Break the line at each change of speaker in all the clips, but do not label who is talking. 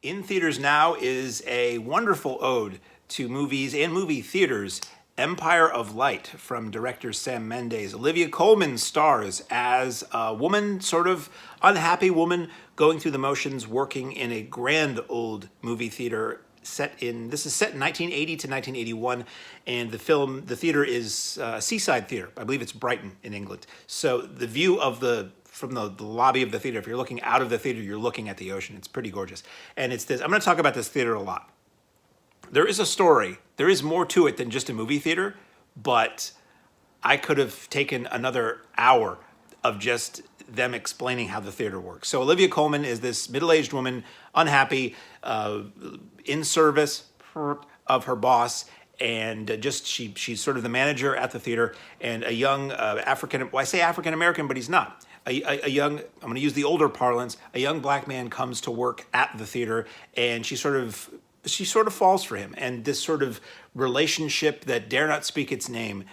In theaters now is a wonderful ode to movies and movie theaters. Empire of Light from director Sam Mendes. Olivia Coleman stars as a woman, sort of unhappy woman, going through the motions, working in a grand old movie theater this is set in 1980 to 1981, and the theater is a seaside theater. I believe it's Brighton in England. So the view of from the lobby of the theater, if you're looking out of the theater, you're looking at the ocean. It's pretty gorgeous. And it's this, I'm going to talk about this theater a lot. There is a story. There is more to it than just a movie theater, but I could have taken another hour of just them explaining how the theater works. So Olivia Coleman is this middle-aged woman, unhappy, in service of her boss, and she's sort of the manager at the theater, and a young I say African-American, but he's not. A young, I'm going to use the older parlance, a young black man comes to work at the theater, and she sort of falls for him, and this sort of relationship that dare not speak its name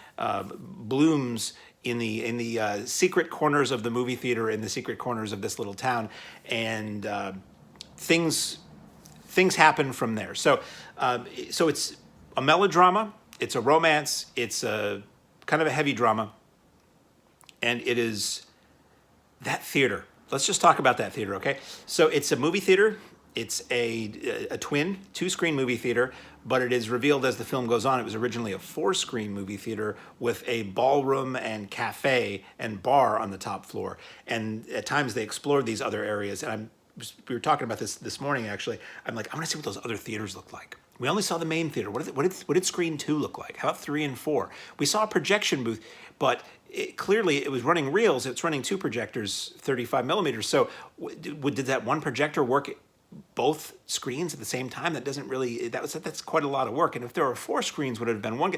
blooms in the secret corners of the movie theater, in the secret corners of this little town, and things happen from there. So it's a melodrama, it's a romance, it's a kind of a heavy drama, and it is that theater. Let's just talk about that theater, okay? So it's a movie theater. It's a twin, two-screen movie theater, but it is revealed as the film goes on, it was originally a four-screen movie theater with a ballroom and cafe and bar on the top floor. And at times they explored these other areas. And we were talking about this morning, actually. I'm like, I want to see what those other theaters look like. We only saw the main theater. What did screen 2 look like? How about 3 and 4? We saw a projection booth, but clearly it was running reels. It's running 2 projectors, 35 millimeters. So did that one projector work both screens at the same time? That doesn't really, that's quite a lot of work. And if there were 4 screens, would it have been one?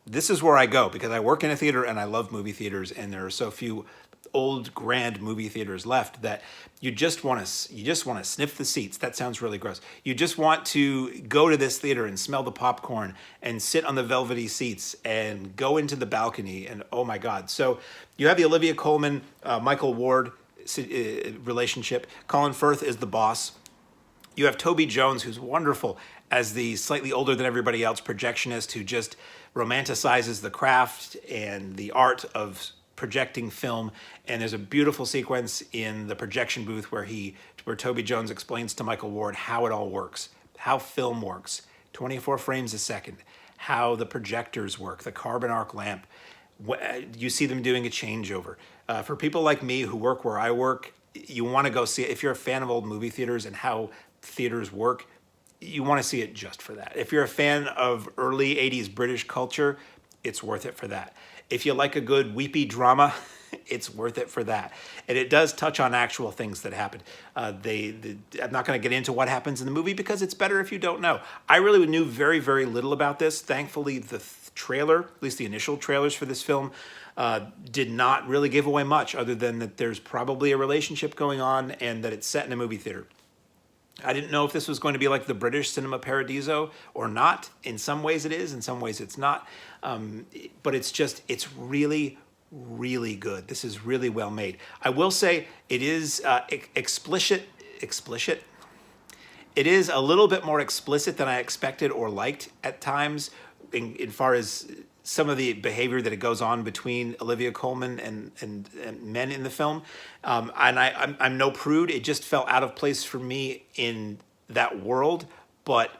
This is where I go, because I work in a theater and I love movie theaters, and there are so few old grand movie theaters left that you just want to sniff the seats. That sounds really gross. You just want to go to this theater and smell the popcorn and sit on the velvety seats and go into the balcony, and oh my God. So you have the Olivia Coleman, Michael Ward relationship. Colin Firth is the boss. You have Toby Jones, who's wonderful as the slightly older than everybody else projectionist who just romanticizes the craft and the art of projecting film. And there's a beautiful sequence in the projection booth where Toby Jones explains to Michael Ward how it all works, how film works, 24 frames a second, how the projectors work, the carbon arc lamp. You see them doing a changeover. For people like me who work where I work, you want to go see it. If you're a fan of old movie theaters and how theaters work, you want to see it just for that. If you're a fan of early 80s British culture, it's worth it for that. If you like a good weepy drama, it's worth it for that. And it does touch on actual things that happened. I'm not going to get into what happens in the movie because it's better if you don't know. I really knew very, very little about this. Thankfully, the trailer, at least the initial trailers for this film, did not really give away much other than that there's probably a relationship going on and that it's set in a movie theater. I didn't know if this was going to be like the British Cinema Paradiso or not. In some ways it is, in some ways it's not. But it's really, really good. This is really well made. I will say it is explicit. It is a little bit more explicit than I expected or liked at times in far as some of the behavior that it goes on between Olivia Coleman and men in the film. And I'm no prude. It just felt out of place for me in that world. But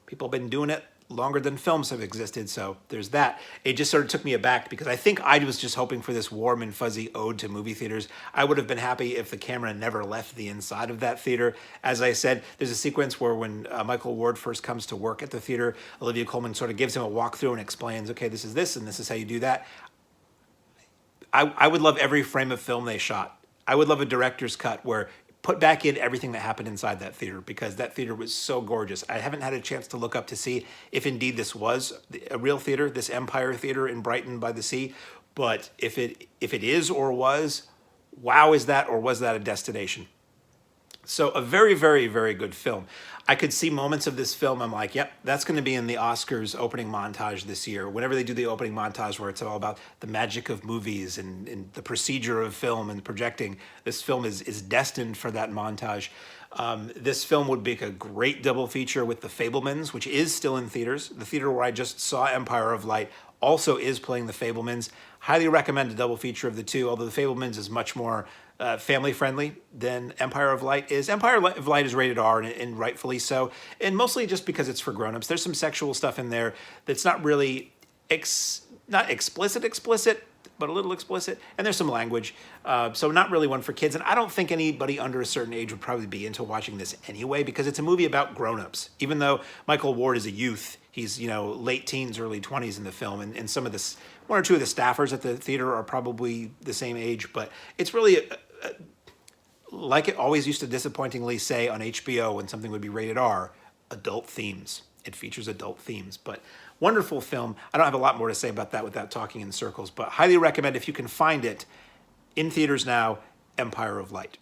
people have been doing it longer than films have existed, so there's that. It just sort of took me aback because I think I was just hoping for this warm and fuzzy ode to movie theaters. I would have been happy if the camera never left the inside of that theater. As I said, there's a sequence where when Michael Ward first comes to work at the theater, Olivia Coleman sort of gives him a walkthrough and explains, okay, this is this and this is how you do that. I would love every frame of film they shot. I would love a director's cut where put back in everything that happened inside that theater because that theater was so gorgeous. I haven't had a chance to look up to see if indeed this was a real theater, this Empire Theater in Brighton by the Sea. But if it is or was, wow, is that or was that a destination? So a very, very, very good film. I could see moments of this film. I'm like, yep, that's going to be in the Oscars opening montage this year. Whenever they do the opening montage where it's all about the magic of movies and the procedure of film and projecting, this film is destined for that montage. This film would make a great double feature with The Fabelmans, which is still in theaters. The theater where I just saw Empire of Light also is playing The Fabelmans. Highly recommend a double feature of the two, although The Fabelmans is much more family friendly than Empire of Light is. Empire of Light is rated R, and rightfully so, and mostly just because it's for grown-ups. There's some sexual stuff in there that's not really not explicit, but a little explicit, and there's some language, so not really one for kids. And I don't think anybody under a certain age would probably be into watching this anyway, because it's a movie about grown-ups. Even though Michael Ward is a youth, he's late teens, early 20s in the film, and some of this, one or two of the staffers at the theater are probably the same age, but it's really like it always used to disappointingly say on HBO when something would be rated R, adult themes. It features adult themes, but wonderful film. I don't have a lot more to say about that without talking in circles, but highly recommend if you can find it in theaters now, Empire of Light.